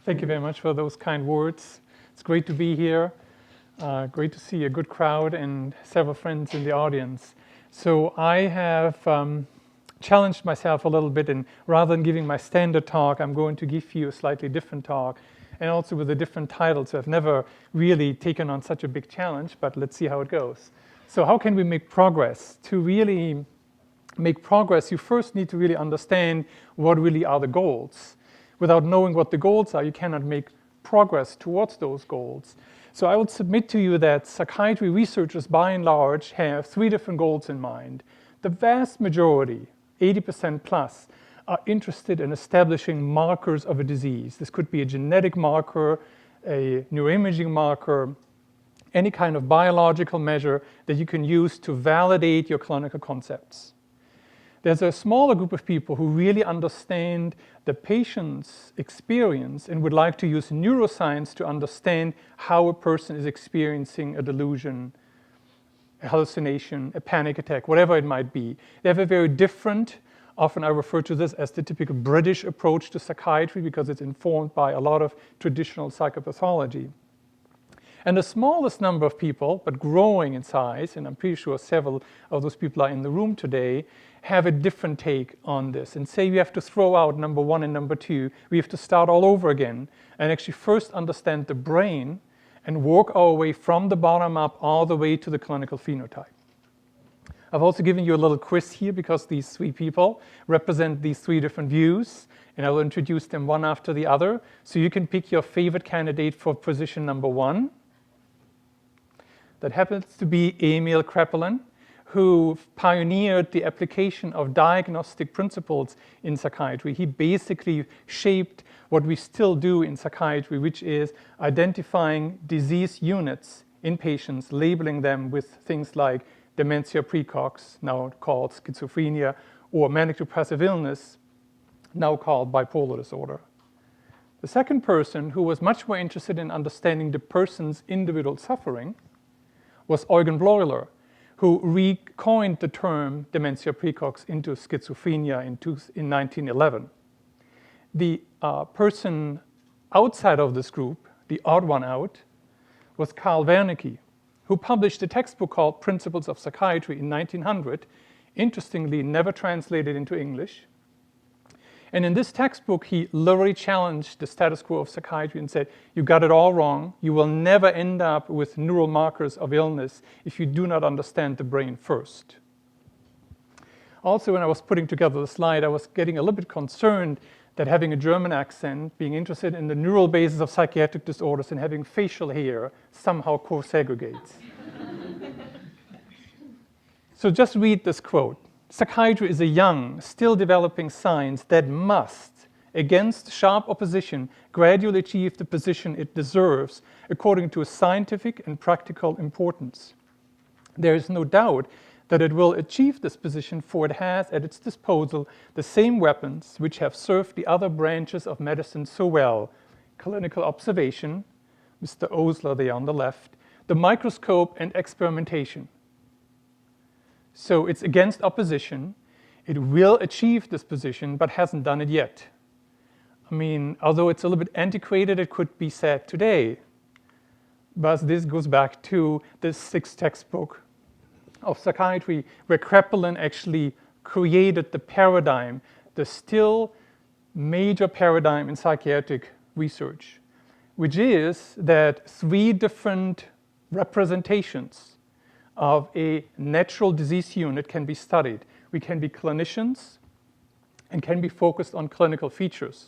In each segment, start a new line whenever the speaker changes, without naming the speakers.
Thank you very much for those kind words. It's great to be here. Great to see a good crowd and several friends in the audience. So I have challenged myself a little bit, and rather than giving my standard talk, I'm going to give you a slightly different talk, and also with a different title. So I've never really taken on such a big challenge, but let's see how it goes. So how can we make progress? To really make progress, you first need to really understand what really are the goals. Without knowing what the goals are, you cannot make progress towards those goals. So I would submit to you that psychiatry researchers, by and large, have three different goals in mind. The vast majority, 80% plus, are interested in establishing markers of a disease. This could be a genetic marker, a neuroimaging marker, any kind of biological measure that you can use to validate your clinical concepts. There's a smaller group of people who really understand the patient's experience and would like to use neuroscience to understand how a person is experiencing a delusion, a hallucination, a panic attack, whatever it might be. They have a very different, often I refer to this as the typical British approach to psychiatry because it's informed by a lot of traditional psychopathology. And the smallest number of people, but growing in size, and I'm pretty sure several of those people are in the room today, have a different take on this and say we have to throw out number one and number two. We have to start all over again and actually first understand the brain and work our way from the bottom up all the way to the clinical phenotype. I've also given you a little quiz here because these three people represent these three different views, and I will introduce them one after the other. So you can pick your favorite candidate for position number one. That happens to be Emil Kraepelin, who pioneered the application of diagnostic principles in psychiatry. He basically shaped what we still do in psychiatry, which is identifying disease units in patients, labeling them with things like dementia praecox, now called schizophrenia, or manic depressive illness, now called bipolar disorder. The second person, who was much more interested in understanding the person's individual suffering, was Eugen Bleuler, who recoined the term dementia praecox into schizophrenia in 1911. The person outside of this group, the odd one out, was Karl Wernicke, who published a textbook called Principles of Psychiatry in 1900, interestingly never translated into English. And in this textbook, he literally challenged the status quo of psychiatry and said, you got it all wrong. You will never end up with neural markers of illness if you do not understand the brain first. Also, when I was putting together the slide, I was getting a little bit concerned that having a German accent, being interested in the neural basis of psychiatric disorders, and having facial hair somehow co-segregates. So just read this quote. Psychiatry is a young, still developing science that must, against sharp opposition, gradually achieve the position it deserves according to a scientific and practical importance. There is no doubt that it will achieve this position, for it has at its disposal the same weapons which have served the other branches of medicine so well: clinical observation, Mr. Osler there on the left, the microscope, and experimentation. So it's against opposition. It will achieve this position, but hasn't done it yet. I mean, although it's a little bit antiquated, it could be said today. But this goes back to the sixth textbook of psychiatry, where Kraepelin actually created the paradigm, the still major paradigm in psychiatric research, which is that three different representations of a natural disease unit can be studied. We can be clinicians and can be focused on clinical features.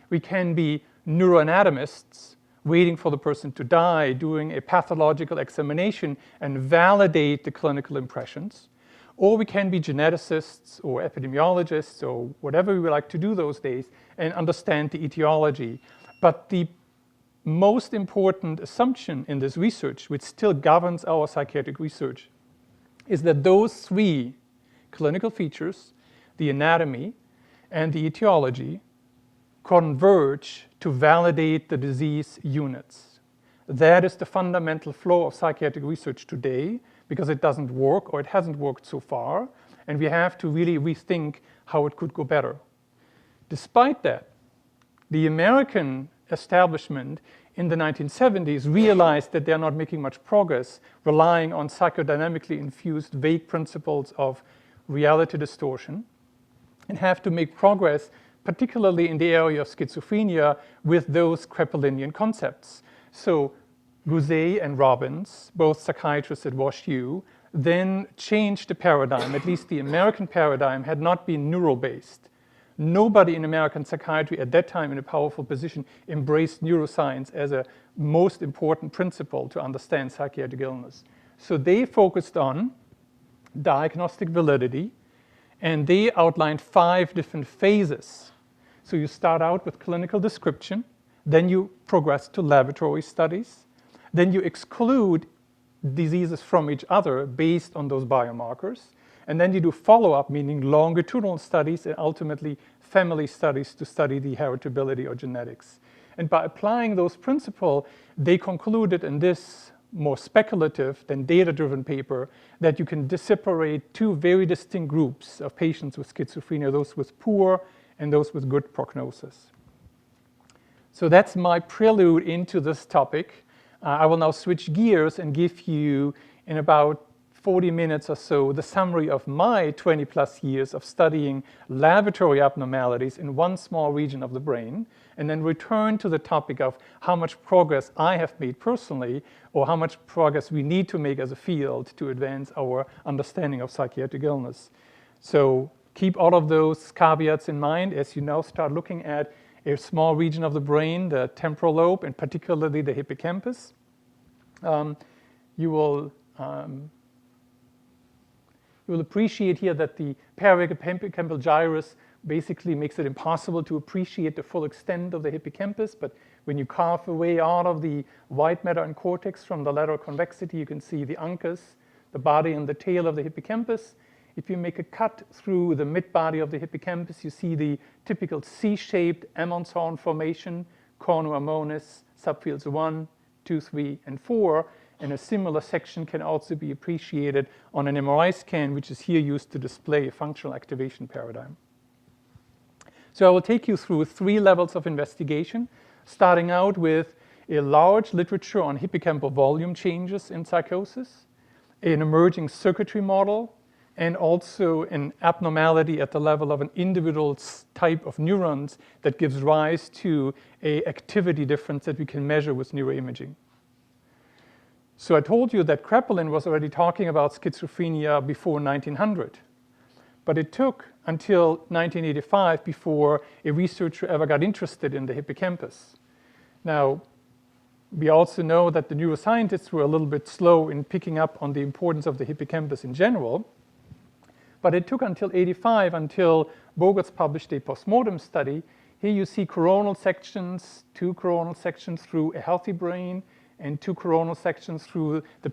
We can be neuroanatomists, waiting for the person to die, doing a pathological examination and validate the clinical impressions. Or we can be geneticists or epidemiologists or whatever we would like to do those days and understand the etiology. But the most important assumption in this research, which still governs our psychiatric research, is that those three clinical features, the anatomy and the etiology, converge to validate the disease units. That is the fundamental flaw of psychiatric research today, because it doesn't work, or it hasn't worked so far, and we have to really rethink how it could go better. Despite that, the American establishment in the 1970s realized that they're not making much progress relying on psychodynamically infused vague principles of reality distortion, and have to make progress, particularly in the area of schizophrenia, with those Krapelinian concepts. So Gouset and Robbins, both psychiatrists at WashU, then changed the paradigm. At least the American paradigm had not been neural-based. Nobody in American psychiatry at that time in a powerful position embraced neuroscience as a most important principle to understand psychiatric illness. So they focused on diagnostic validity, and they outlined 5 different phases. So you start out with clinical description, then you progress to laboratory studies, then you exclude diseases from each other based on those biomarkers, and then you do follow-up, meaning longitudinal studies and ultimately family studies to study the heritability or genetics. And by applying those principles, they concluded in this more speculative than data-driven paper that you can separate 2 very distinct groups of patients with schizophrenia, those with poor and those with good prognosis. So that's my prelude into this topic. I will now switch gears and give you, in about 40 minutes or so, the summary of my 20-plus years of studying laboratory abnormalities in one small region of the brain, and then return to the topic of how much progress I have made personally, or how much progress we need to make as a field to advance our understanding of psychiatric illness. So keep all of those caveats in mind as you now start looking at a small region of the brain, the temporal lobe, and particularly the hippocampus. You will appreciate here that the hippocampal gyrus basically makes it impossible to appreciate the full extent of the hippocampus, but when you carve away all of the white matter and cortex from the lateral convexity, you can see the uncus, the body and the tail of the hippocampus. If you make a cut through the mid-body of the hippocampus, you see the typical C-shaped Ammons horn formation, cornu ammonis, subfields 1, 2, 3, and 4. And a similar section can also be appreciated on an MRI scan, which is here used to display a functional activation paradigm. So I will take you through 3 levels of investigation, starting out with a large literature on hippocampal volume changes in psychosis, an emerging circuitry model, and also an abnormality at the level of an individual type of neurons that gives rise to an activity difference that we can measure with neuroimaging. So I told you that Krapelin was already talking about schizophrenia before 1900, but it took until 1985 before a researcher ever got interested in the hippocampus. Now, we also know that the neuroscientists were a little bit slow in picking up on the importance of the hippocampus in general, but it took until 85 until Bogarts published a Postmortem study. Here you see coronal sections, 2 coronal sections through a healthy brain, and 2 coronal sections through the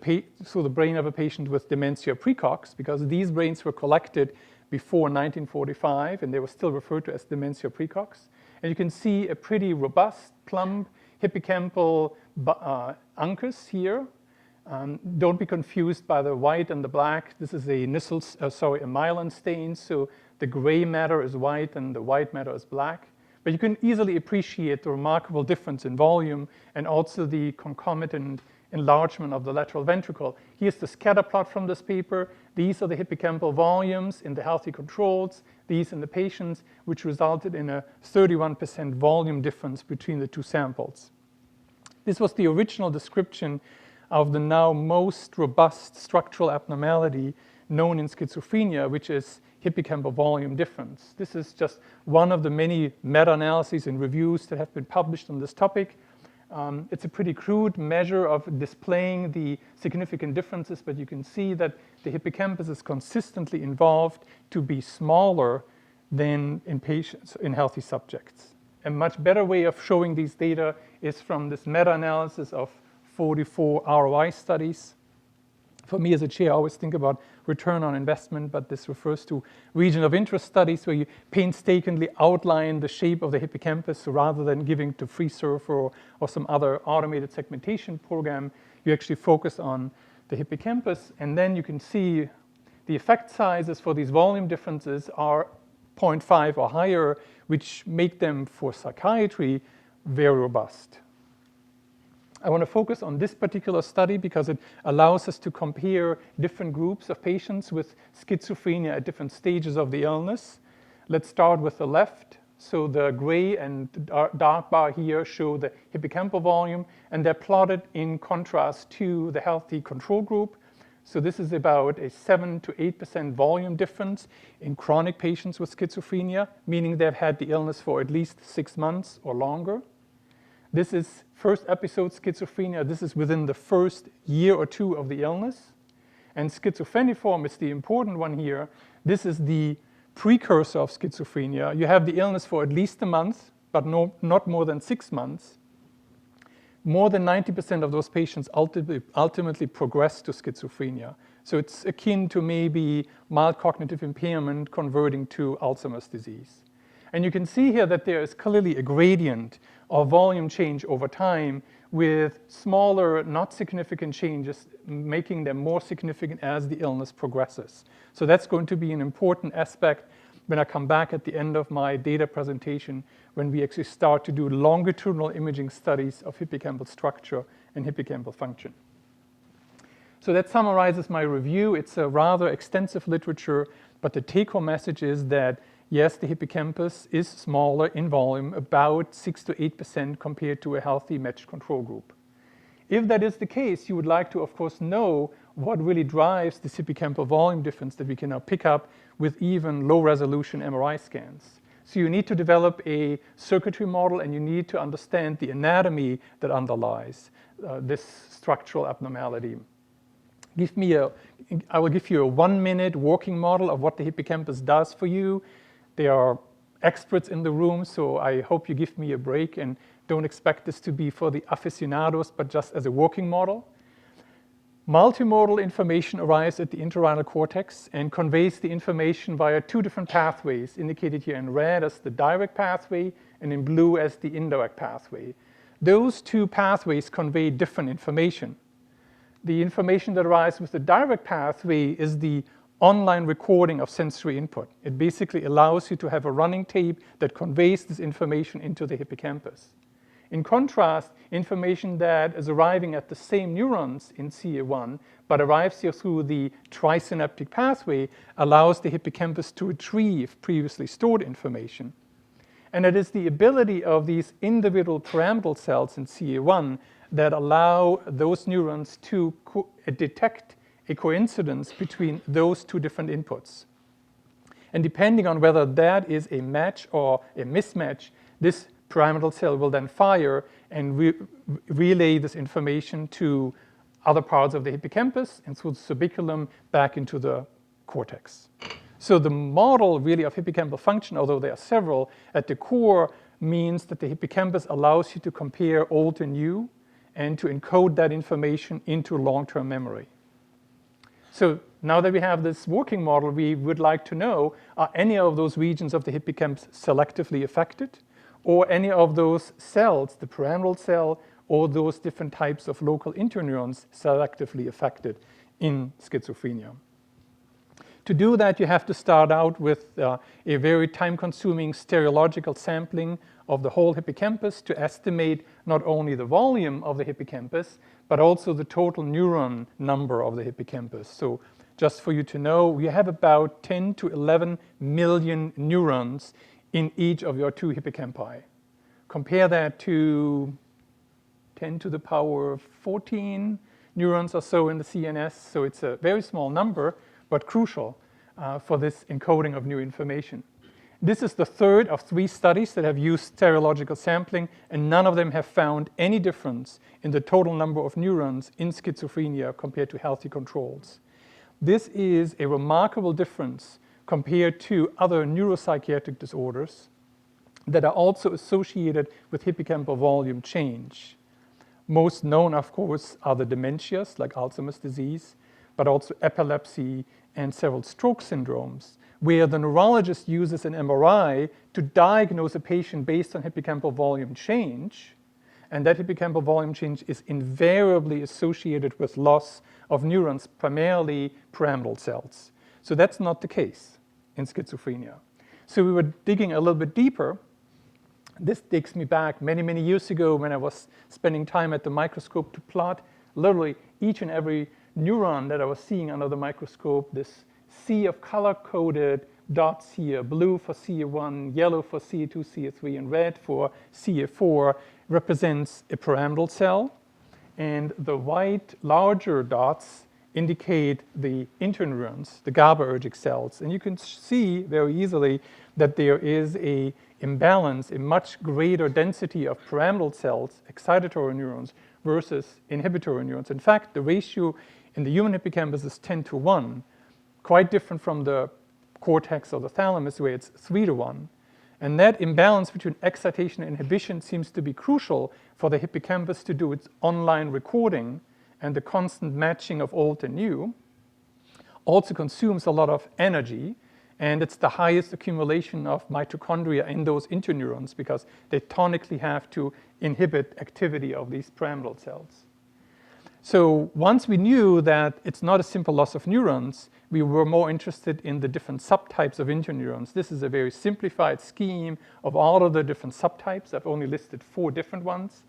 brain of a patient with dementia praecox, because these brains were collected before 1945, and they were still referred to as dementia praecox. And you can see a pretty robust, plump hippocampal uncus here. Don't be confused by the white and the black. This is a myelin stain, so the gray matter is white and the white matter is black. But you can easily appreciate the remarkable difference in volume and also the concomitant enlargement of the lateral ventricle. Here's the scatter plot from this paper. These are the hippocampal volumes in the healthy controls, these in the patients, which resulted in a 31% volume difference between the 2 samples. This was the original description of the now most robust structural abnormality known in schizophrenia, which is hippocampal volume difference. This is just one of the many meta-analyses and reviews that have been published on this topic. It's a pretty crude measure of displaying the significant differences, but you can see that the hippocampus is consistently involved to be smaller than in patients, in healthy subjects. A much better way of showing these data is from this meta-analysis of 44 ROI studies. For me as a chair, I always think about return on investment, but this refers to region of interest studies where you painstakingly outline the shape of the hippocampus. So rather than giving to FreeSurf or some other automated segmentation program, you actually focus on the hippocampus, and then you can see the effect sizes for these volume differences are 0.5 or higher, which make them for psychiatry very robust. I want to focus on this particular study because it allows us to compare different groups of patients with schizophrenia at different stages of the illness. Let's start with the left. So the gray and dark bar here show the hippocampal volume, and they're plotted in contrast to the healthy control group. So this is about a 7 to 8% volume difference in chronic patients with schizophrenia, meaning they've had the illness for at least 6 months or longer. This is first episode schizophrenia. This is within the first year or two of the illness. And schizophreniform is the important one here. This is the precursor of schizophrenia. You have the illness for at least a month, but not more than 6 months. More than 90% of those patients ultimately progress to schizophrenia. So it's akin to maybe mild cognitive impairment converting to Alzheimer's disease. And you can see here that there is clearly a gradient of volume change over time with smaller, not significant changes, making them more significant as the illness progresses. So that's going to be an important aspect when I come back at the end of my data presentation, when we actually start to do longitudinal imaging studies of hippocampal structure and hippocampal function. So that summarizes my review. It's a rather extensive literature, but the take-home message is that yes, the hippocampus is smaller in volume, about 6 to 8% compared to a healthy matched control group. If that is the case, you would like to, of course, know what really drives this hippocampal volume difference that we can now pick up with even low-resolution MRI scans. So you need to develop a circuitry model, and you need to understand the anatomy that underlies this structural abnormality. I will give you a 1-minute working model of what the hippocampus does for you. There are experts in the room, so I hope you give me a break and don't expect this to be for the aficionados, but just as a working model. Multimodal information arrives at the entorhinal cortex and conveys the information via 2 different pathways, indicated here in red as the direct pathway and in blue as the indirect pathway. Those 2 pathways convey different information. The information that arrives with the direct pathway is the online recording of sensory input. It basically allows you to have a running tape that conveys this information into the hippocampus. In contrast, information that is arriving at the same neurons in CA1, but arrives here through the trisynaptic pathway, allows the hippocampus to retrieve previously stored information. And it is the ability of these individual pyramidal cells in CA1 that allow those neurons to detect a coincidence between those 2 different inputs. And depending on whether that is a match or a mismatch, this pyramidal cell will then fire and relay this information to other parts of the hippocampus and through the subiculum back into the cortex. So the model really of hippocampal function, although there are several, at the core means that the hippocampus allows you to compare old and new and to encode that information into long-term memory. So now that we have this working model, we would like to know, are any of those regions of the hippocampus selectively affected? Or any of those cells, the pyramidal cell, or those different types of local interneurons selectively affected in schizophrenia? To do that, you have to start out with a very time-consuming stereological sampling of the whole hippocampus to estimate not only the volume of the hippocampus, but also the total neuron number of the hippocampus. So just for you to know, we have about 10 to 11 million neurons in each of your 2 hippocampi. Compare that to 10 to the power 14 neurons or so in the CNS. So it's a very small number, but crucial for this encoding of new information. This is the 3rd of 3 studies that have used stereological sampling, and none of them have found any difference in the total number of neurons in schizophrenia compared to healthy controls. This is a remarkable difference compared to other neuropsychiatric disorders that are also associated with hippocampal volume change. Most known, of course, are the dementias like Alzheimer's disease, but also epilepsy and several stroke syndromes, where the neurologist uses an MRI to diagnose a patient based on hippocampal volume change, and that hippocampal volume change is invariably associated with loss of neurons, primarily pyramidal cells. So that's not the case in schizophrenia. So we were digging a little bit deeper This takes me back many years ago when I was spending time at the microscope to plot literally each and every neuron that I was seeing under the microscope. This sea of color-coded dots here, blue for CA1, yellow for CA2, CA3, and red for CA4, represents a pyramidal cell. And the white larger dots indicate the interneurons, the GABAergic cells. And you can see very easily that there is a imbalance, a much greater density of pyramidal cells, excitatory neurons, versus inhibitory neurons. In fact, the ratio in the human hippocampus is 10:1, quite different from the cortex or the thalamus, where it's 3:1. And that imbalance between excitation and inhibition seems to be crucial for the hippocampus to do its online recording, and the constant matching of old and new also consumes a lot of energy, and it's the highest accumulation of mitochondria in those interneurons because they tonically have to inhibit activity of these pyramidal cells. So once we knew that it's not a simple loss of neurons, we were more interested in the different subtypes of interneurons. This is a very simplified scheme of all of the different subtypes. I've only listed 4 different ones.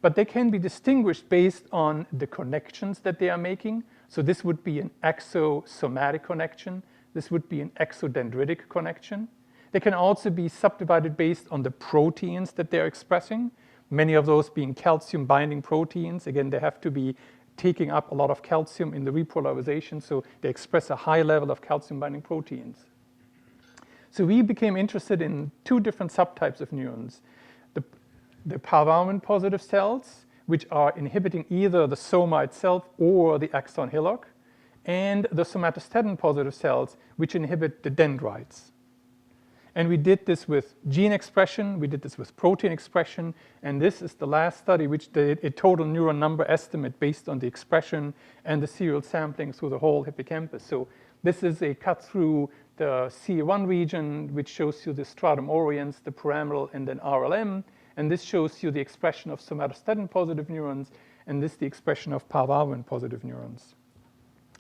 But they can be distinguished based on the connections that they are making. So this would be an axosomatic connection. This would be an exodendritic connection. They can also be subdivided based on the proteins that they're expressing, many of those being calcium-binding proteins. Again, they have to be taking up a lot of calcium in the repolarization, so they express a high level of calcium-binding proteins. So we became interested in 2 different subtypes of neurons. The parvalbumin positive cells, which are inhibiting either the soma itself or the axon hillock, and the somatostatin positive cells, which inhibit the dendrites. And we did this with gene expression, we did this with protein expression, and this is the last study which did a total neuron number estimate based on the expression and the serial sampling through the whole hippocampus. So this is a cut through the CA1 region, which shows you the stratum oriens, the pyramidal, and then RLM. And this shows you the expression of somatostatin positive neurons, and this the expression of parvalbumin positive neurons.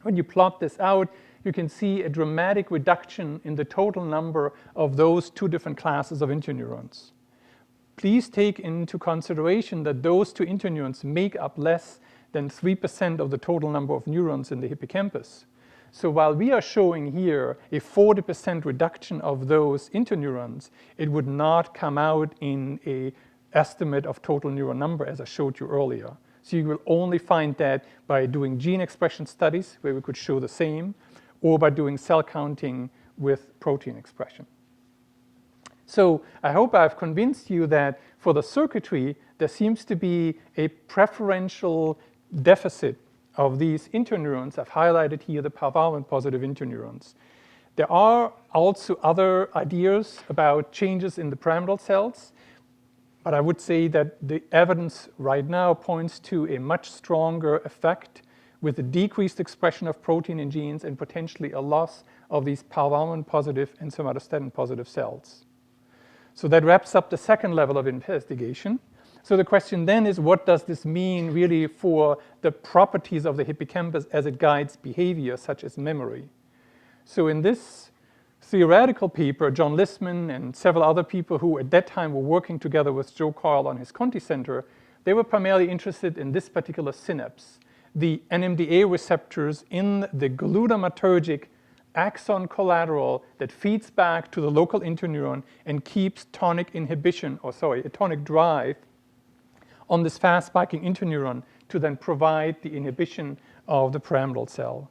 When you plot this out, you can see a dramatic reduction in the total number of those 2 different classes of interneurons. Please take into consideration that those 2 interneurons make up less than 3% of the total number of neurons in the hippocampus. So while we are showing here a 40% reduction of those interneurons, it would not come out in an estimate of total neuron number as I showed you earlier. So you will only find that by doing gene expression studies where we could show the same, or by doing cell counting with protein expression. So I hope I've convinced you that for the circuitry, there seems to be a preferential deficit of these interneurons. I've highlighted here the parvalbumin positive interneurons. There are also other ideas about changes in the pyramidal cells, but I would say that the evidence right now points to a much stronger effect with a decreased expression of protein in genes and potentially a loss of these parvalbumin positive and somatostatin positive cells. So that wraps up the second level of investigation. So the question then is, what does this mean really for the properties of the hippocampus as it guides behavior, such as memory? So in this theoretical paper, John Lissman and several other people who at that time were working together with Joe Coyle on his Conti Center, they were primarily interested in this particular synapse, the NMDA receptors in the glutamatergic axon collateral that feeds back to the local interneuron and keeps tonic drive on this fast spiking interneuron to then provide the inhibition of the pyramidal cell.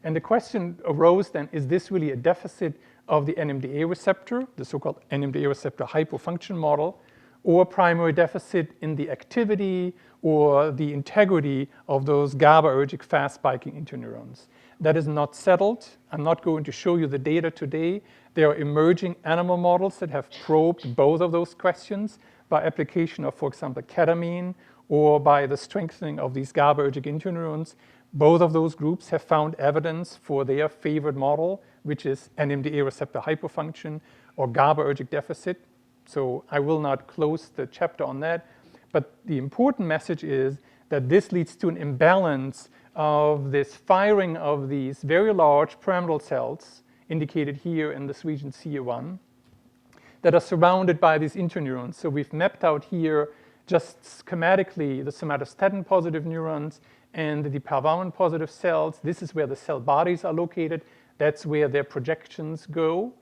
And the question arose then, is this really a deficit of the NMDA receptor, the so-called NMDA receptor hypofunction model, or primary deficit in the activity or the integrity of those GABAergic fast spiking interneurons? That is not settled. I'm not going to show you the data today. There are emerging animal models that have probed both of those questions by application of, for example, ketamine, or by the strengthening of these GABAergic interneurons. Both of those groups have found evidence for their favored model, which is NMDA receptor hypofunction or GABAergic deficit. So I will not close the chapter on that. But the important message is that this leads to an imbalance of this firing of these very large pyramidal cells, indicated here in this region CA1, that are surrounded by these interneurons. So we've mapped out here just schematically the somatostatin positive neurons and the parvalin positive cells. This is where the cell bodies are located. That's where their projections go.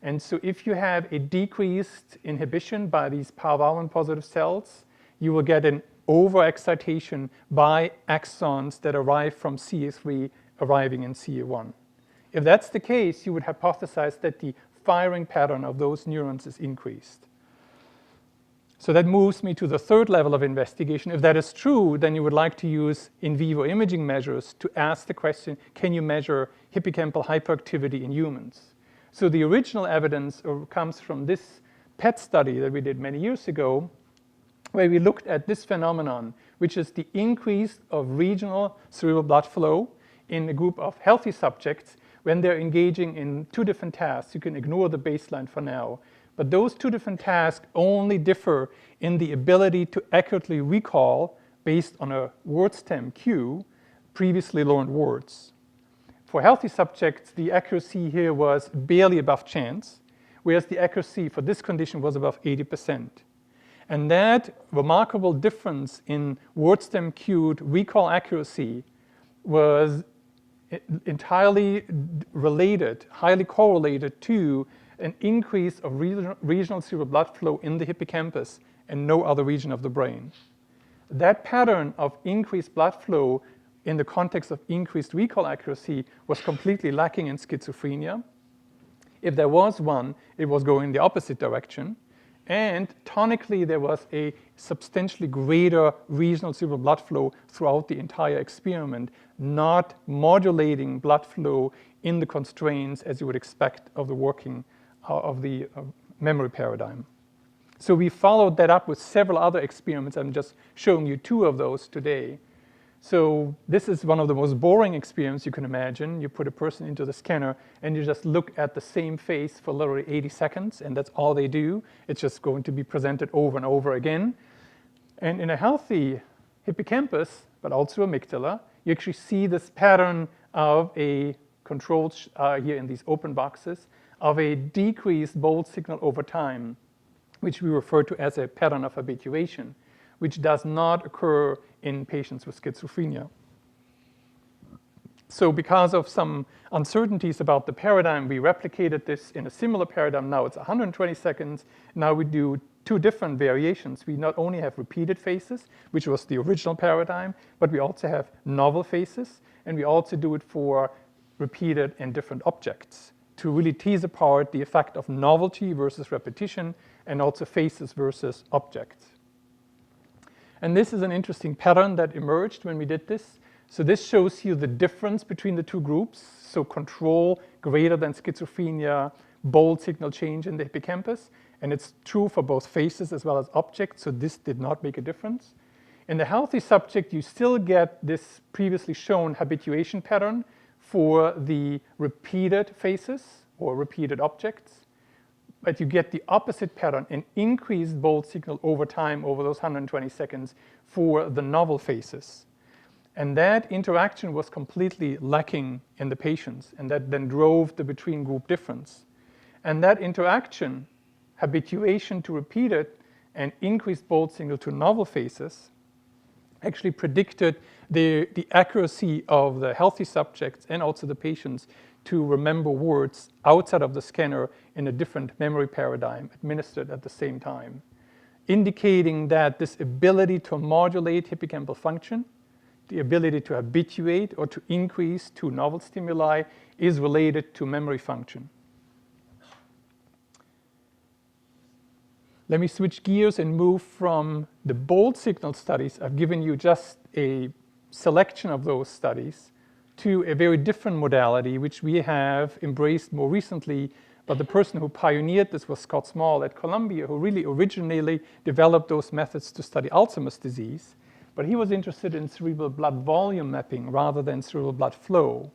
And so if you have a decreased inhibition by these parvalin positive cells, you will get an overexcitation by axons that arrive from CA3 arriving in CA1. If that's the case, you would hypothesize that the firing pattern of those neurons is increased. So that moves me to the third level of investigation. If that is true, then you would like to use in vivo imaging measures to ask the question, can you measure hippocampal hyperactivity in humans? So the original evidence comes from this PET study that we did many years ago, where we looked at this phenomenon, which is the increase of regional cerebral blood flow in a group of healthy subjects when they're engaging in two different tasks. You can ignore the baseline for now. But those two different tasks only differ in the ability to accurately recall, based on a word stem cue, previously learned words. For healthy subjects, the accuracy here was barely above chance, whereas the accuracy for this condition was above 80%. And that remarkable difference in word stem cued recall accuracy was entirely related, highly correlated to an increase of regional cerebral blood flow in the hippocampus and no other region of the brain. That pattern of increased blood flow in the context of increased recall accuracy was completely lacking in schizophrenia. If there was one, it was going the opposite direction. And tonically, there was a substantially greater regional cerebral blood flow throughout the entire experiment, not modulating blood flow in the constraints as you would expect of the working of the memory paradigm. So we followed that up with several other experiments. I'm just showing you two of those today. So this is one of the most boring experiments you can imagine. You put a person into the scanner and you just look at the same face for literally 80 seconds, and that's all they do. It's just going to be presented over and over again. And in a healthy hippocampus, but also amygdala, you actually see this pattern of a controlled, here in these open boxes, of a decreased bold signal over time, which we refer to as a pattern of habituation, which does not occur in patients with schizophrenia. So because of some uncertainties about the paradigm, we replicated this in a similar paradigm. Now it's 120 seconds. Now we do two different variations. We not only have repeated phases, which was the original paradigm, but we also have novel phases, and we also do it for repeated and different objects to really tease apart the effect of novelty versus repetition, and also phases versus objects. And this is an interesting pattern that emerged when we did this. So this shows you the difference between the two groups. So control greater than schizophrenia, bold signal change in the hippocampus. And it's true for both phases as well as objects. So this did not make a difference. In the healthy subject, you still get this previously shown habituation pattern for the repeated phases or repeated objects. But you get the opposite pattern, an increased bold signal over time over those 120 seconds for the novel phases. And that interaction was completely lacking in the patients, and that then drove the between group difference. And that interaction, habituation to repeated and increased bold signal to novel phases, actually predicted the accuracy of the healthy subjects and also the patients to remember words outside of the scanner in a different memory paradigm administered at the same time, indicating that this ability to modulate hippocampal function, the ability to habituate or to increase to novel stimuli, is related to memory function. Let me switch gears and move from the bold signal studies. I've given you just a selection of those studies to a very different modality, which we have embraced more recently. But the person who pioneered this was Scott Small at Columbia, who really originally developed those methods to study Alzheimer's disease. But he was interested in cerebral blood volume mapping rather than cerebral blood flow.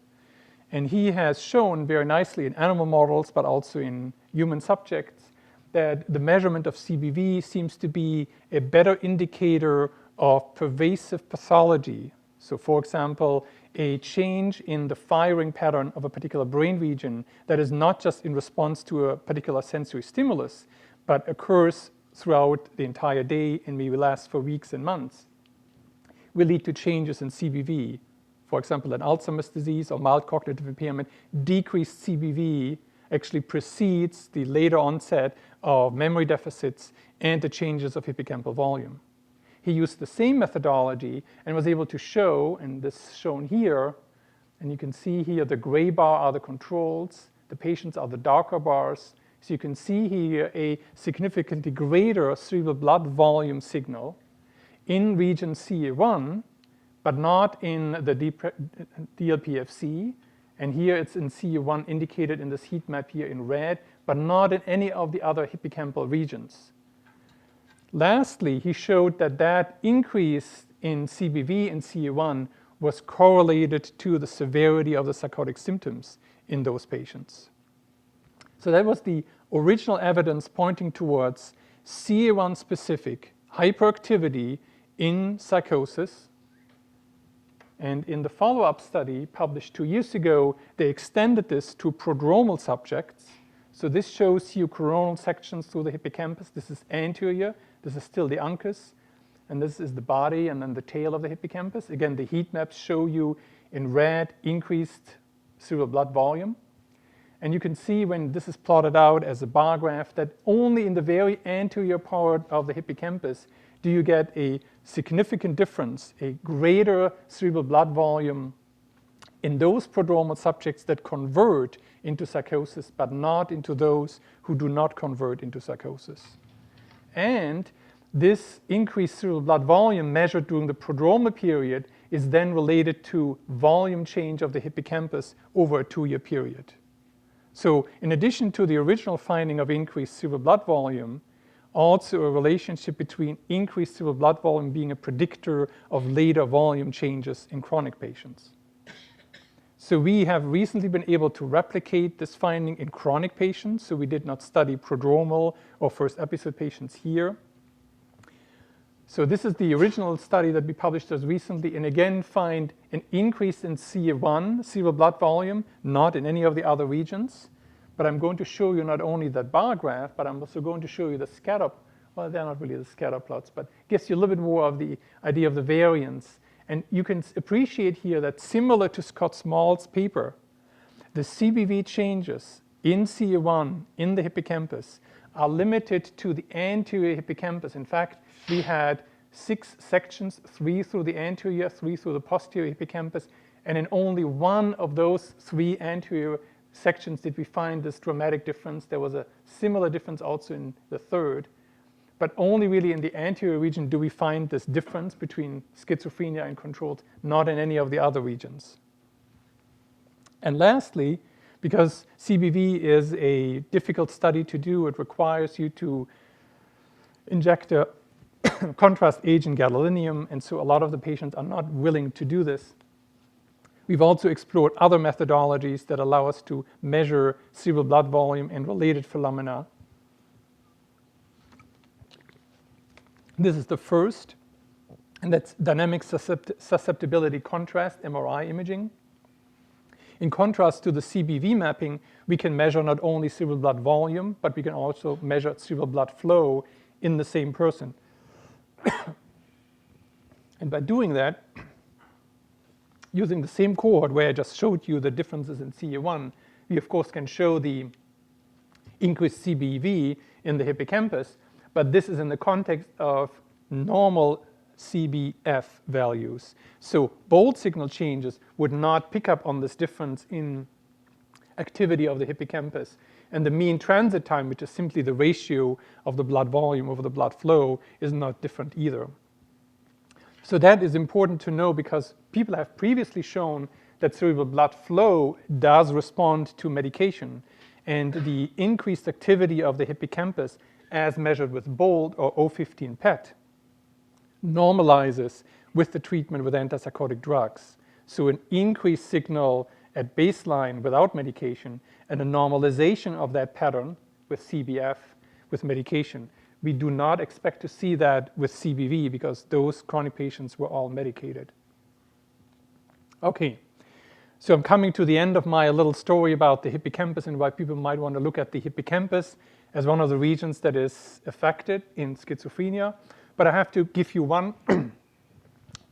And he has shown very nicely in animal models, but also in human subjects, that the measurement of CBV seems to be a better indicator of pervasive pathology. So for example, a change in the firing pattern of a particular brain region that is not just in response to a particular sensory stimulus, but occurs throughout the entire day and maybe lasts for weeks and months, will lead to changes in CBV. For example, in Alzheimer's disease or mild cognitive impairment, decreased CBV actually precedes the later onset of memory deficits and the changes of hippocampal volume. He used the same methodology and was able to show, and this is shown here, and you can see here the gray bar are the controls, the patients are the darker bars. So you can see here a significantly greater cerebral blood volume signal in region CA1, but not in the DLPFC. And here it's in CA1 indicated in this heat map here in red, but not in any of the other hippocampal regions. Lastly, he showed that that increase in CBV in CA1 was correlated to the severity of the psychotic symptoms in those patients. So that was the original evidence pointing towards CA1 specific hyperactivity in psychosis. And in the follow-up study published 2 years ago, they extended this to prodromal subjects. So this shows you coronal sections through the hippocampus. This is anterior. This is still the uncus. And this is the body and then the tail of the hippocampus. Again, the heat maps show you in red increased cerebral blood volume. And you can see when this is plotted out as a bar graph that only in the very anterior part of the hippocampus do you get a significant difference, a greater cerebral blood volume in those prodromal subjects that convert into psychosis, but not into those who do not convert into psychosis. And this increased cerebral blood volume measured during the prodromal period is then related to volume change of the hippocampus over a 2-year period. So in addition to the original finding of increased cerebral blood volume, also a relationship between increased cerebral blood volume being a predictor of later volume changes in chronic patients. So we have recently been able to replicate this finding in chronic patients. So we did not study prodromal or first episode patients here. So this is the original study that we published as recently, and again find an increase in CA1, cerebral blood volume, not in any of the other regions. But I'm going to show you not only that bar graph, but I'm also going to show you the scatter, well, they're not really the scatter plots, but gives you a little bit more of the idea of the variance. And you can appreciate here that similar to Scott Small's paper, the CBV changes in CA1, in the hippocampus, are limited to the anterior hippocampus. In fact, we had 6 sections, 3 through the anterior, 3 through the posterior hippocampus, and in only one of those 3 anterior sections did we find this dramatic difference. There was a similar difference also in the third, but only really in the anterior region do we find this difference between schizophrenia and controlled, not in any of the other regions. And lastly, because CBV is a difficult study to do, it requires you to inject a contrast agent, gadolinium, and so a lot of the patients are not willing to do this. We've also explored other methodologies that allow us to measure cerebral blood volume and related phenomena. This is the first, and that's dynamic susceptibility contrast, MRI imaging. In contrast to the CBV mapping, we can measure not only cerebral blood volume, but we can also measure cerebral blood flow in the same person. And by doing that, using the same cohort where I just showed you the differences in CA1, we of course can show the increased CBV in the hippocampus, but this is in the context of normal CBF values. So bold signal changes would not pick up on this difference in activity of the hippocampus. And the mean transit time, which is simply the ratio of the blood volume over the blood flow, is not different either. So that is important to know because people have previously shown that cerebral blood flow does respond to medication, and the increased activity of the hippocampus as measured with BOLD or O15 PET normalizes with the treatment with antipsychotic drugs. So an increased signal at baseline without medication and a normalization of that pattern with CBF with medication. We do not expect to see that with CBV because those chronic patients were all medicated. Okay, so I'm coming to the end of my little story about the hippocampus and why people might want to look at the hippocampus as one of the regions that is affected in schizophrenia. But I have to give you one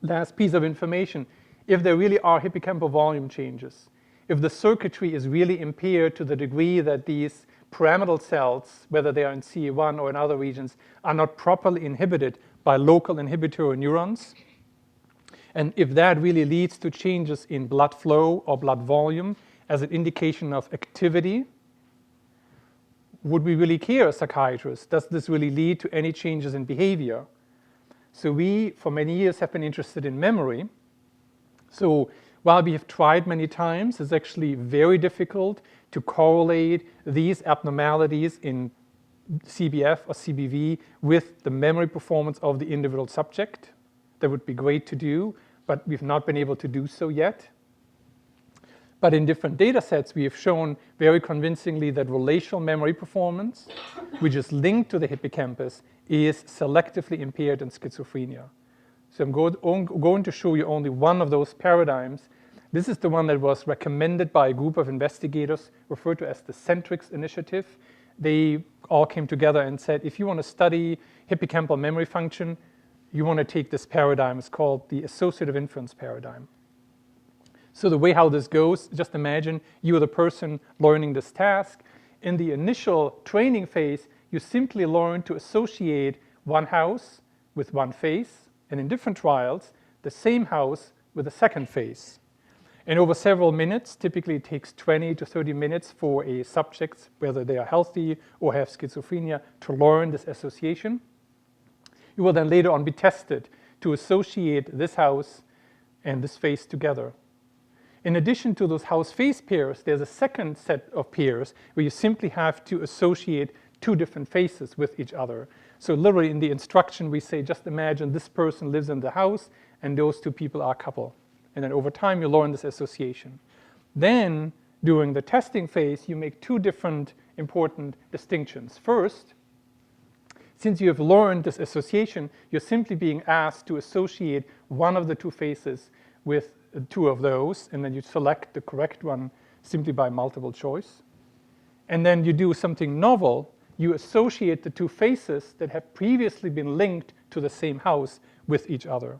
last piece of information. If there really are hippocampal volume changes, if the circuitry is really impaired to the degree that these pyramidal cells, whether they are in CA1 or in other regions, are not properly inhibited by local inhibitory neurons, and if that really leads to changes in blood flow or blood volume as an indication of activity, would we really care as psychiatrists? Does this really lead to any changes in behavior? So we, for many years, have been interested in memory. So while we have tried many times, it's actually very difficult to correlate these abnormalities in CBF or CBV with the memory performance of the individual subject. That would be great to do, but we've not been able to do so yet. But in different data sets, we have shown very convincingly that relational memory performance, which is linked to the hippocampus, is selectively impaired in schizophrenia. So I'm going to show you only one of those paradigms. This is the one that was recommended by a group of investigators referred to as the Centrix Initiative. They all came together and said, if you want to study hippocampal memory function, you want to take this paradigm. It's called the associative inference paradigm. So the way how this goes, just imagine you are the person learning this task. In the initial training phase, you simply learn to associate one house with one face, and in different trials, the same house with a second face. And over several minutes, typically it takes 20 to 30 minutes for a subject, whether they are healthy or have schizophrenia, to learn this association. You will then later on be tested to associate this house and this face together. In addition to those house-face pairs, there's a second set of pairs where you simply have to associate two different faces with each other. So literally in the instruction, we say, just imagine this person lives in the house and those two people are a couple. And then over time, you learn this association. Then, during the testing phase, you make two different important distinctions. First, since you have learned this association, you're simply being asked to associate one of the two faces with two of those, and then you select the correct one simply by multiple choice. And then you do something novel. You associate the two faces that have previously been linked to the same house with each other.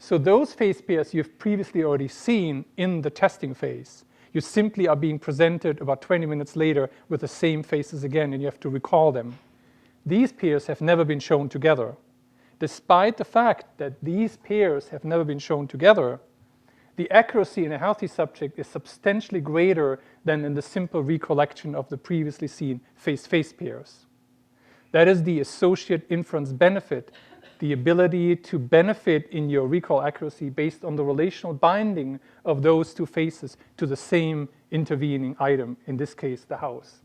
So those face pairs you've previously already seen in the testing phase, you simply are being presented about 20 minutes later with the same faces again, and you have to recall them. These pairs have never been shown together. Despite the fact that these pairs have never been shown together, the accuracy in a healthy subject is substantially greater than in the simple recollection of the previously seen face-face pairs. That is the associate inference benefit, the ability to benefit in your recall accuracy based on the relational binding of those two faces to the same intervening item, in this case, the house.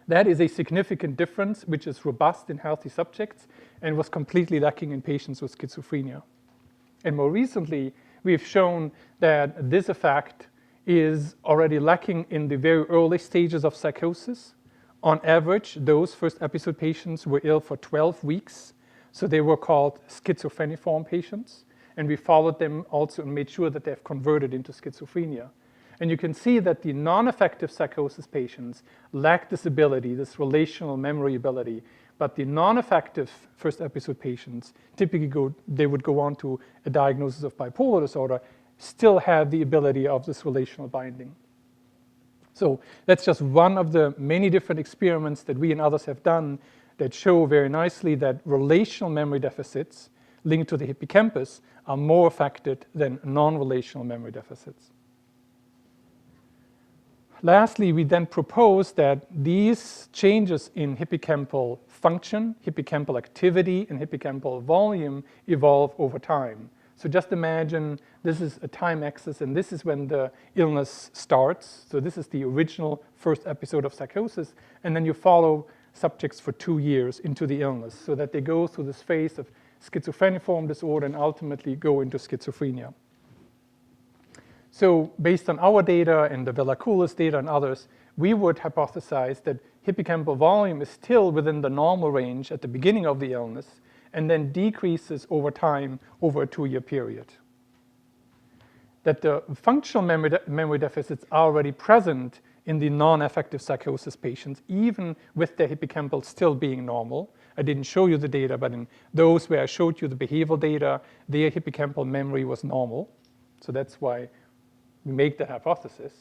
That is a significant difference, which is robust in healthy subjects and was completely lacking in patients with schizophrenia. And more recently, we've shown that this effect is already lacking in the very early stages of psychosis. On average, those first episode patients were ill for 12 weeks. So they were called schizophreniform patients. And we followed them also and made sure that they have converted into schizophrenia. And you can see that the non-affective psychosis patients lack this ability, this relational memory ability. But the non-affective first episode patients typically they would go on to a diagnosis of bipolar disorder, still have the ability of this relational binding. So that's just one of the many different experiments that we and others have done that show very nicely that relational memory deficits linked to the hippocampus are more affected than non-relational memory deficits. Lastly, we then propose that these changes in hippocampal function, hippocampal activity, and hippocampal volume evolve over time. So just imagine this is a time axis, and this is when the illness starts. So this is the original first episode of psychosis, and then you follow subjects for 2 years into the illness so that they go through this phase of schizophreniform disorder and ultimately go into schizophrenia. So based on our data and the Villacoulis data and others, we would hypothesize that hippocampal volume is still within the normal range at the beginning of the illness and then decreases over time over a 2-year period. That the functional memory deficits are already present in the non-affective psychosis patients, even with their hippocampal still being normal. I didn't show you the data, but in those where I showed you the behavioral data, their hippocampal memory was normal. So that's why we make the hypothesis.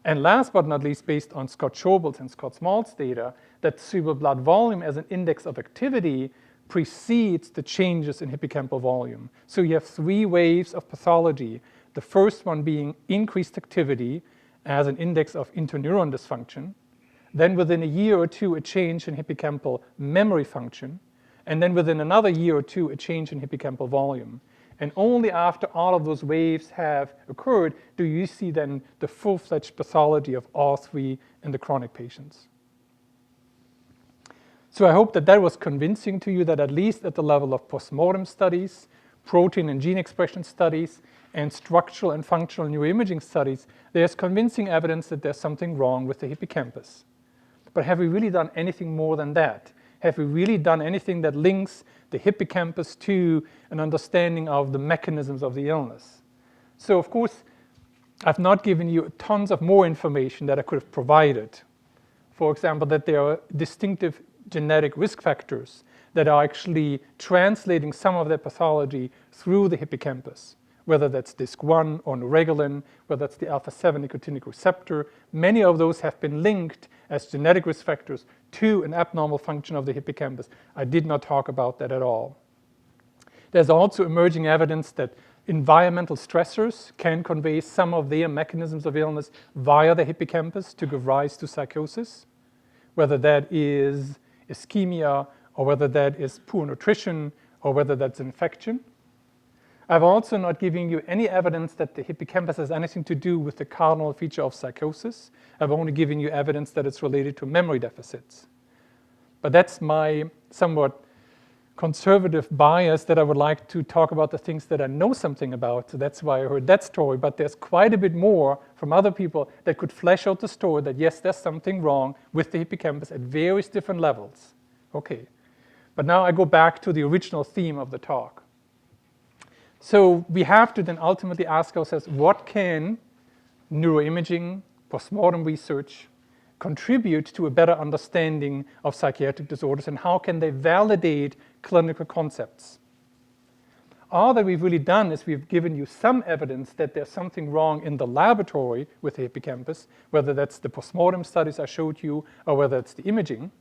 And last but not least, based on Scott Schobel's and Scott Small's data, that cerebral blood volume as an index of activity precedes the changes in hippocampal volume. So you have 3 waves of pathology. The first one being increased activity as an index of interneuron dysfunction. Then within a year or 2, a change in hippocampal memory function. And then within another year or 2, a change in hippocampal volume. And only after all of those waves have occurred do you see then the full-fledged pathology of all 3 in the chronic patients. So I hope that that was convincing to you that at least at the level of postmortem studies, protein and gene expression studies, and structural and functional neuroimaging studies, there's convincing evidence that there's something wrong with the hippocampus. But have we really done anything more than that? Have we really done anything that links the hippocampus to an understanding of the mechanisms of the illness? So of course, I've not given you tons of more information that I could have provided. For example, that there are distinctive genetic risk factors that are actually translating some of their pathology through the hippocampus, whether that's DISC1 or neuregulin, whether that's the alpha-7 nicotinic receptor. Many of those have been linked as genetic risk factors to an abnormal function of the hippocampus. I did not talk about that at all. There's also emerging evidence that environmental stressors can convey some of their mechanisms of illness via the hippocampus to give rise to psychosis, whether that is ischemia, or whether that is poor nutrition, or whether that's infection. I've also not given you any evidence that the hippocampus has anything to do with the cardinal feature of psychosis. I've only given you evidence that it's related to memory deficits. But that's my somewhat conservative bias that I would like to talk about the things that I know something about. So that's why I heard that story. But there's quite a bit more from other people that could flesh out the story that yes, there's something wrong with the hippocampus at various different levels. Okay. But now I go back to the original theme of the talk. So we have to then ultimately ask ourselves, what can neuroimaging, postmortem research contribute to a better understanding of psychiatric disorders, and how can they validate clinical concepts? All that we've really done is we've given you some evidence that there's something wrong in the laboratory with the hippocampus, whether that's the postmortem studies I showed you or whether it's the imaging.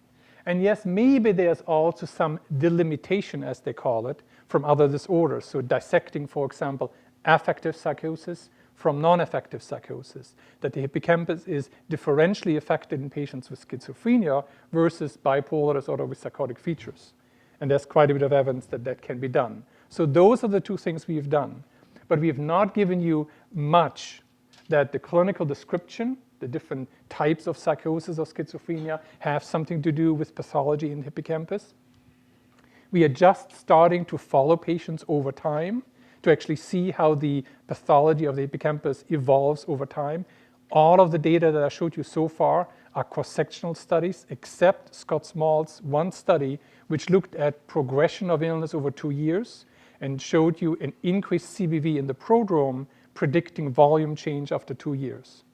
And yes, maybe there's also some delimitation, as they call it, from other disorders. So dissecting, for example, affective psychosis from non-affective psychosis, that the hippocampus is differentially affected in patients with schizophrenia versus bipolar disorder with psychotic features. And there's quite a bit of evidence that that can be done. So those are the 2 things we've done. But we have not given you much that the clinical description, the different types of psychosis or schizophrenia, have something to do with pathology in the hippocampus. We are just starting to follow patients over time to actually see how the pathology of the hippocampus evolves over time. All of the data that I showed you so far are cross-sectional studies, except Scott Small's one study, which looked at progression of illness over 2 years and showed you an increased CBV in the prodrome, predicting volume change after 2 years.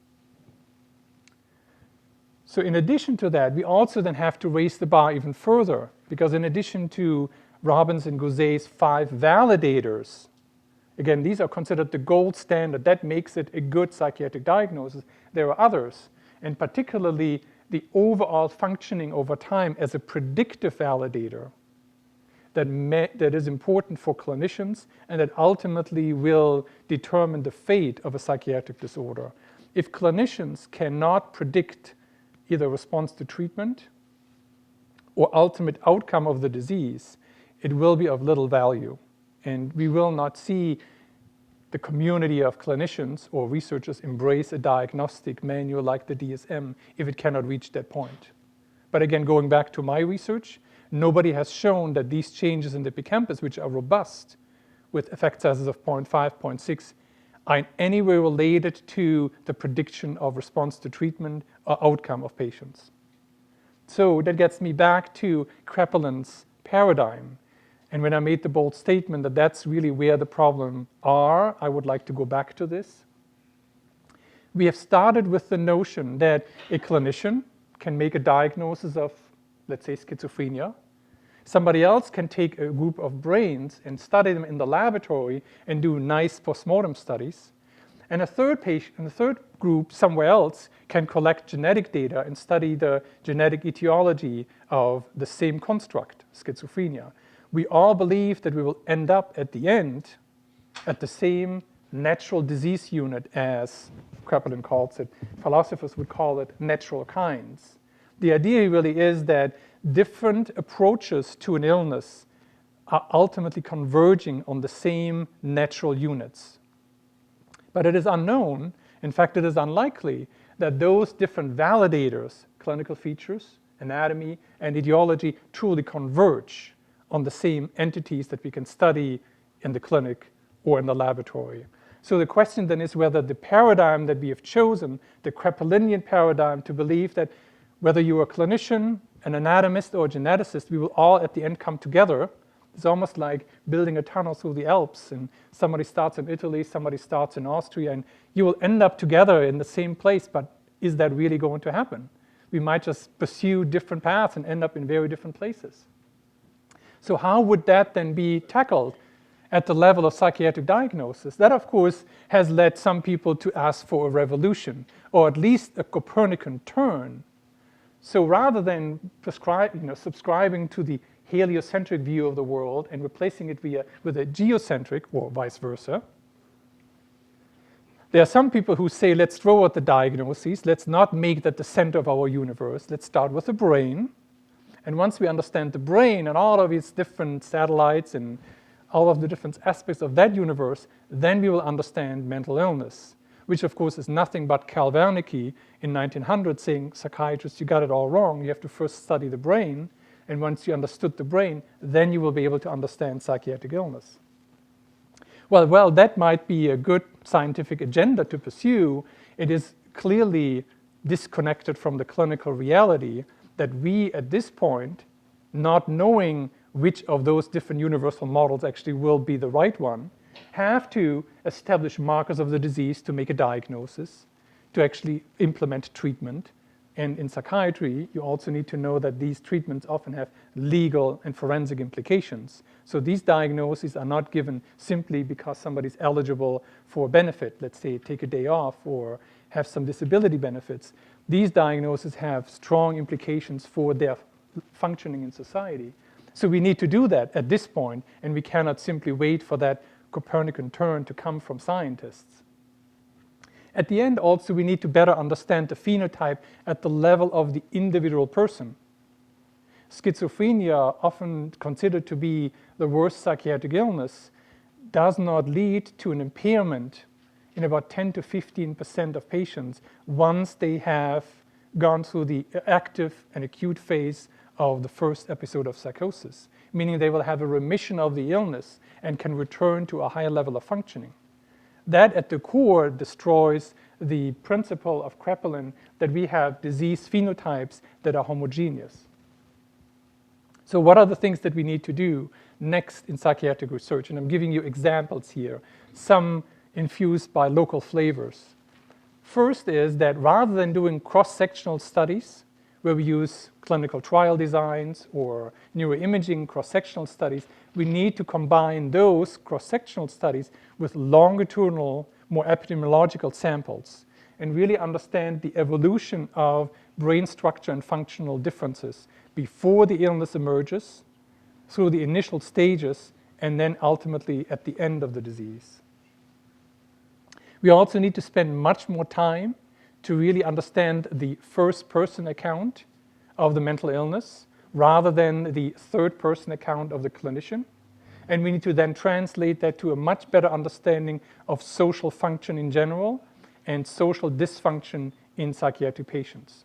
So in addition to that, we also then have to raise the bar even further, because in addition to Robbins and Gouzet's 5 validators, again, these are considered the gold standard. That makes it a good psychiatric diagnosis. There are others, and particularly the overall functioning over time as a predictive validator that is important for clinicians and that ultimately will determine the fate of a psychiatric disorder. If clinicians cannot predict either response to treatment or ultimate outcome of the disease, it will be of little value. And we will not see the community of clinicians or researchers embrace a diagnostic manual like the DSM if it cannot reach that point. But again, going back to my research, nobody has shown that these changes in the hippocampus, which are robust with effect sizes of 0.5, 0.6, are in any way related to the prediction of response to treatment or outcome of patients. So that gets me back to Kraepelin's paradigm. And when I made the bold statement that that's really where the problem are, I would like to go back to this. we have started with the notion that a clinician can make a diagnosis of, let's say, schizophrenia. Somebody else can take a group of brains and study them in the laboratory and do nice postmortem studies. And a third patient, and a third group somewhere else can collect genetic data and study the genetic etiology of the same construct, schizophrenia. We all believe that we will end up at the end at the same natural disease unit, as Kraepelin calls it. Philosophers would call it natural kinds. The idea really is that different approaches to an illness are ultimately converging on the same natural units. But it is unknown, in fact it is unlikely, that those different validators, clinical features, anatomy, and etiology, truly converge on the same entities that we can study in the clinic or in the laboratory. So the question then is whether the paradigm that we have chosen, the Kraepelinian paradigm, to believe that whether you're a clinician, an anatomist, or a geneticist, we will all at the end come together. It's almost like building a tunnel through the Alps, and somebody starts in Italy, somebody starts in Austria, and you will end up together in the same place, but is that really going to happen? We might just pursue different paths and end up in very different places. So how would that then be tackled at the level of psychiatric diagnosis? That, of course, has led some people to ask for a revolution, or at least a Copernican turn. So rather than subscribing to the heliocentric view of the world and replacing it with a geocentric, or vice versa, there are some people who say, let's throw out the diagnoses, let's not make that the center of our universe, let's start with the brain. And once we understand the brain and all of its different satellites and all of the different aspects of that universe, then we will understand mental illness, which of course is nothing but Karl Wernicke in 1900 saying, psychiatrists, you got it all wrong, you have to first study the brain, and once you understood the brain, then you will be able to understand psychiatric illness. Well, that might be a good scientific agenda to pursue. It is clearly disconnected from the clinical reality that we, at this point, not knowing which of those different universal models actually will be the right one, have to establish markers of the disease to make a diagnosis, to actually implement treatment. And in psychiatry, you also need to know that these treatments often have legal and forensic implications. So these diagnoses are not given simply because somebody's eligible for a benefit, let's say take a day off or have some disability benefits. These diagnoses have strong implications for their functioning in society. So we need to do that at this point, and we cannot simply wait for that Copernican turn to come from scientists. At the end, also, we need to better understand the phenotype at the level of the individual person. Schizophrenia, often considered to be the worst psychiatric illness, does not lead to an impairment in about 10 to 15% of patients once they have gone through the active and acute phase of the first episode of psychosis, meaning they will have a remission of the illness and can return to a higher level of functioning. That at the core destroys the principle of Kraepelin that we have disease phenotypes that are homogeneous. So what are the things that we need to do next in psychiatric research? And I'm giving you examples here, some infused by local flavors. First is that rather than doing cross-sectional studies where we use clinical trial designs or neuroimaging cross-sectional studies, we need to combine those cross-sectional studies with longitudinal, more epidemiological samples and really understand the evolution of brain structure and functional differences before the illness emerges, through the initial stages, and then ultimately at the end of the disease. We also need to spend much more time to really understand the first-person account of the mental illness rather than the third-person account of the clinician. And we need to then translate that to a much better understanding of social function in general and social dysfunction in psychiatric patients.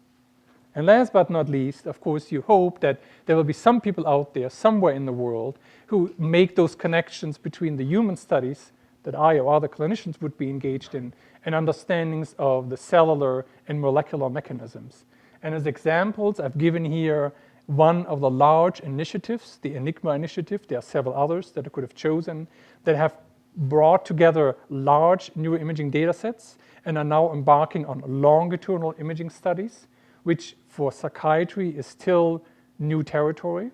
And last but not least, of course, you hope that there will be some people out there somewhere in the world who make those connections between the human studies that I or other clinicians would be engaged in and understandings of the cellular and molecular mechanisms. And as examples, I've given here one of the large initiatives, the Enigma initiative. There are several others that I could have chosen that have brought together large neuroimaging data sets and are now embarking on longitudinal imaging studies, which for psychiatry is still new territory,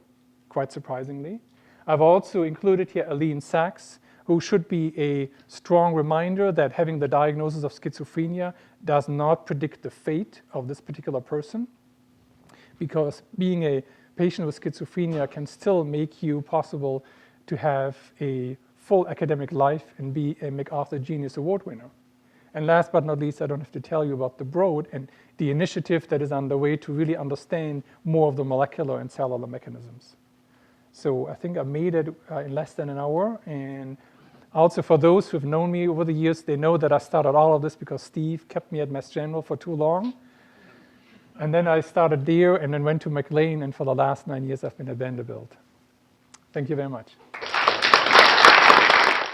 quite surprisingly. I've also included here Aline Sachs, who should be a strong reminder that having the diagnosis of schizophrenia does not predict the fate of this particular person, because being a patient with schizophrenia can still make you possible to have a full academic life and be a MacArthur Genius Award winner. And last but not least, I don't have to tell you about the Broad and the initiative that is underway to really understand more of the molecular and cellular mechanisms. So I think I made it in less than an hour. And also for those who have known me over the years, they know that I started all of this because Steve kept me at Mass General for too long. And then I started there and then went to McLean, and for the last 9 years I've been at Vanderbilt. Thank you very much.